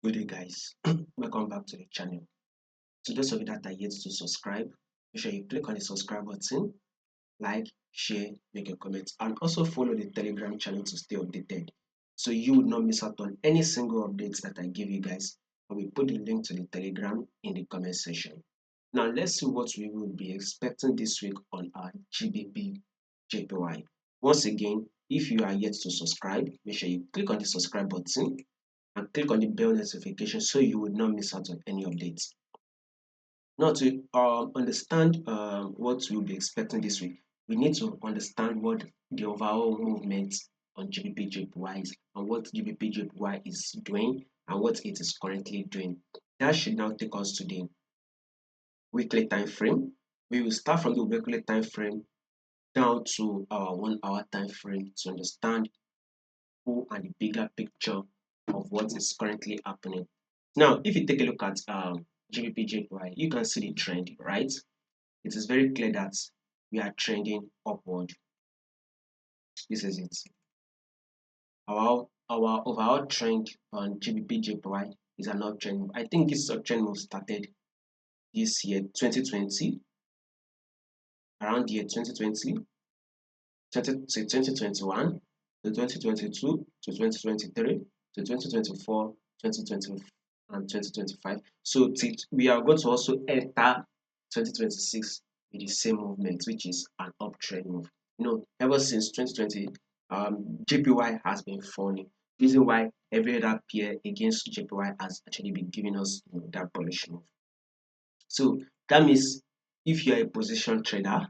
Good day, guys. Welcome back to the channel. To those of you that are yet to subscribe, make sure you click on the subscribe button, like, share, make a comment, and also follow the Telegram channel to stay updated so you would not miss out on any single updates that I give you guys. I will put the link to the Telegram in the comment section. Now, let's see what we will be expecting this week on our GBPJPY. Once again, if you are yet to subscribe, make sure you click on the subscribe button and click on the bell notification so you would not miss out on any updates. Now, to understand what we'll be expecting this week, we need to understand what the overall movement on GBPJPY is and what GBPJPY is doing and what it is currently doing. That should now take us to the weekly time frame. We will start from the weekly time frame down to our 1 hour time frame to understand who and the bigger picture of what is currently happening. Now, if you take a look at GBPJPY, you can see the trend, right? It is very clear that we are trending upward. This is it. Our overall trend on GBPJPY is an uptrend. I think this uptrend move started this year, 2020, around the year 2020, 2021, to 2022, to 2023, to 2024, 2020, and 2025. So we are going to also enter 2026 with the same movement, which is an uptrend move. Ever since 2020, JPY has been falling. Reason why every other pair against JPY has actually been giving us that bullish move. So that means if you are a position trader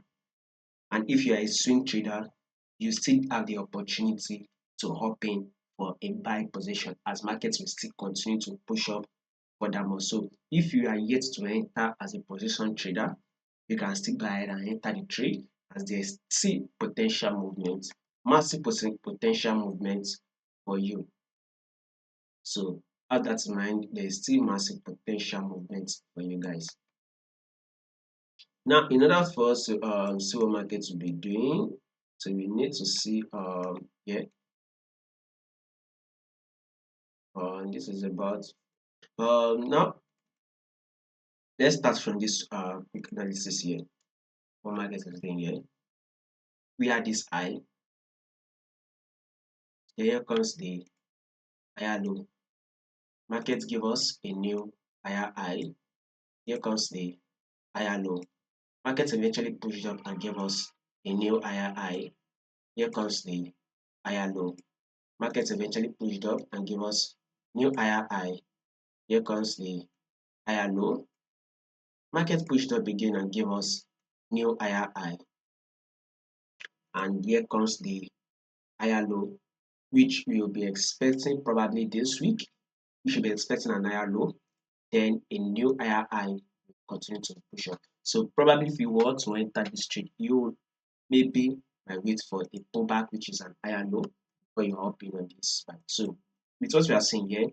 and if you are a swing trader, you still have the opportunity to hop in for a buy position as markets will still continue to push up furthermore. So if you are yet to enter as a position trader, you can still go ahead and enter the trade as there's still potential movement, massive potential movement for you. So add that in mind, there is still massive potential movement for you guys. Now, in order for us to see what markets will be doing, so we need to see this is about now let's start from this quick analysis here. What market is doing here? We had this high. Here comes the higher low. Market give us a new higher high. Here comes the higher low. Market eventually pushed up and gave us a new higher high. Here comes the higher low. Market eventually pushed up and gave us new higher high. Here comes the higher low. Market pushed up again and gave us new higher high. And here comes the higher low, which we will be expecting probably this week. We should be expecting an higher low, then a new higher high will continue to push up. So probably if you want to enter this trade, you maybe might wait for a pullback, which is an higher low, before you hop in on this spike. So with what we are seeing here,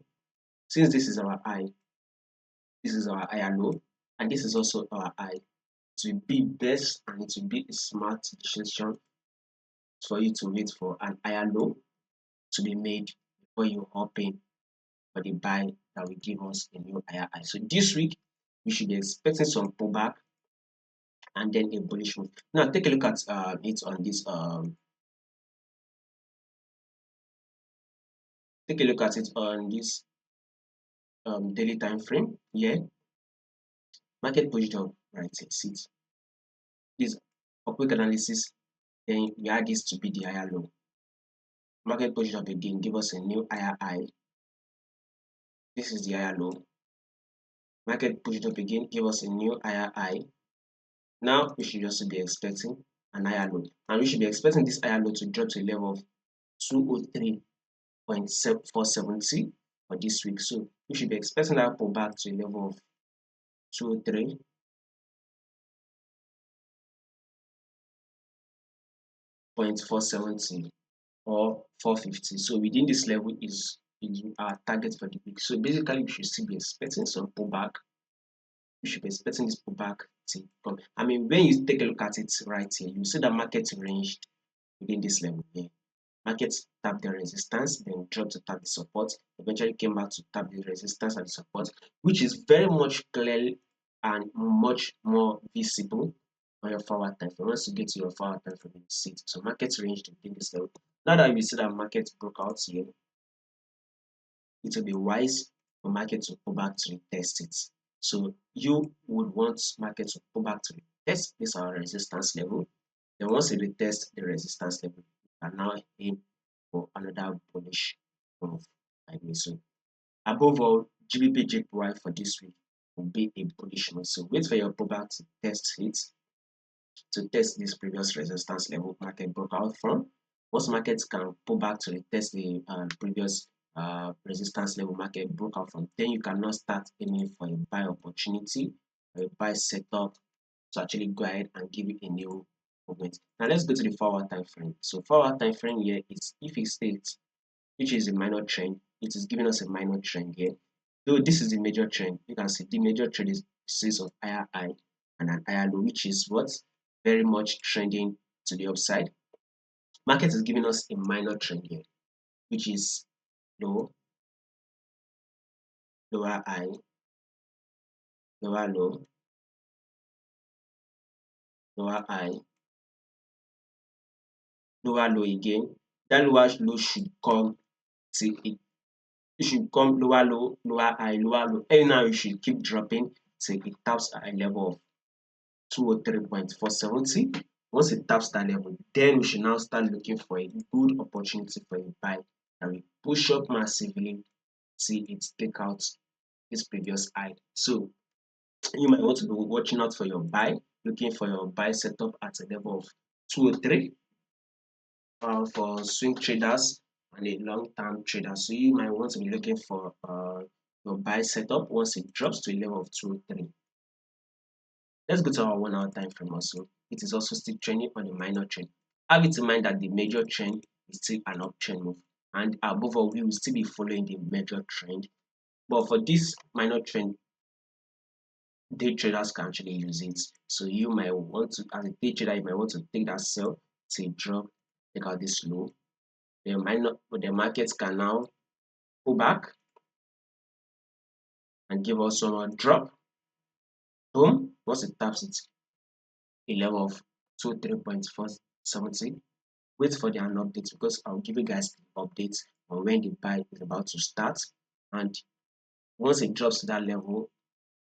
since this is our high, this is our higher low, and this is also our high, it will be best and it will be a smart decision for you to wait for an higher low to be made before you hop in for the buy that will give us a new higher high. So this week we should be expecting some pullback and then a bullish move. Now take a look at it on this take a look at it on this daily time frame here. Market pushed up, right? See it. This for quick analysis, then we add this to be the higher low. Market pushed up again, give us a new higher high. This is the higher low. Market pushed up again, give us a new higher high. Now we should also be expecting an higher low, and we should be expecting this higher low to drop to a level of 203.470 for this week. So we should be expecting that pullback to a level of 203.470 or 450. So within this level is our target for the week. So basically we should still be expecting some pullback. We should be expecting this pullback to come. I mean, when you take a look at it right here, you see the market ranged within this level here. Market tapped the resistance, then dropped to tap the support, eventually came back to tap the resistance and the support, which is very much clear and much more visible on your forward time frame. Once you get to your forward time frame, you see it. So market range within this level. Now that we see that market broke out here, it will be wise for market to go back to retest it. So you would want market to go back to retest this our resistance level. Then once it retest the resistance level, you can now aim for another bullish move like this. So above all, GBPJPY for this week will be a bullish move. So wait for your pullback to test it, to test this previous resistance level market broke out from. Most markets can pull back to retest the previous resistance level market broke out from. Then you cannot start aiming for a buy opportunity or a buy setup to actually go ahead and give it a new movement. Now let's go to the forward time frame. So forward time frame here is if it states, which is a minor trend, it is giving us a minor trend here. Though this is the major trend, you can see the major trend is series of higher high and an higher low, which is what very much trending to the upside. Market is giving us a minor trend here, which is low, lower high, lower low, lower high, lower low again. That lower low should come till it should come lower low, lower high, lower low. And now it should keep dropping till it taps at a level of 203.470. Once it taps that level, then we should now start looking for a good opportunity for a buy that will push up massively till it take out this previous high. So you might want to be watching out for your buy, looking for your buy setup at a level of 203 for swing traders and a long-term trader. So you might want to be looking for your buy setup once it drops to a level of 203. Let's go to our 1 hour time frame also. It is also still trending on a minor trend. Have it in mind that the major trend is still an uptrend move, and above all, we will still be following the major trend. But for this minor trend, day traders can actually use it. So you might want to, as a day trader, you might want to take that sell to drop, take out this low. The minor, but the markets can now pull back and give us some more drop. Boom! Once it taps it, a level of 23.470. Wait for the update because I'll give you guys the updates on when the buy is about to start. And once it drops to that level,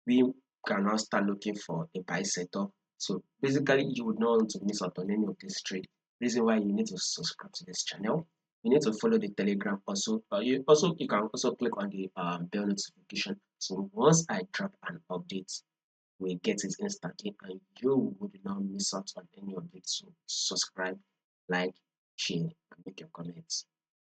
we can now start looking for a buy setup. So basically, you would not want to miss out on any of this trade. Reason why you need to subscribe to this channel. You need to follow the Telegram also. You can also click on the bell notification. So once I drop an update, we get it instantly, and you would not miss out on any of it. So subscribe, like, share, and make your comments.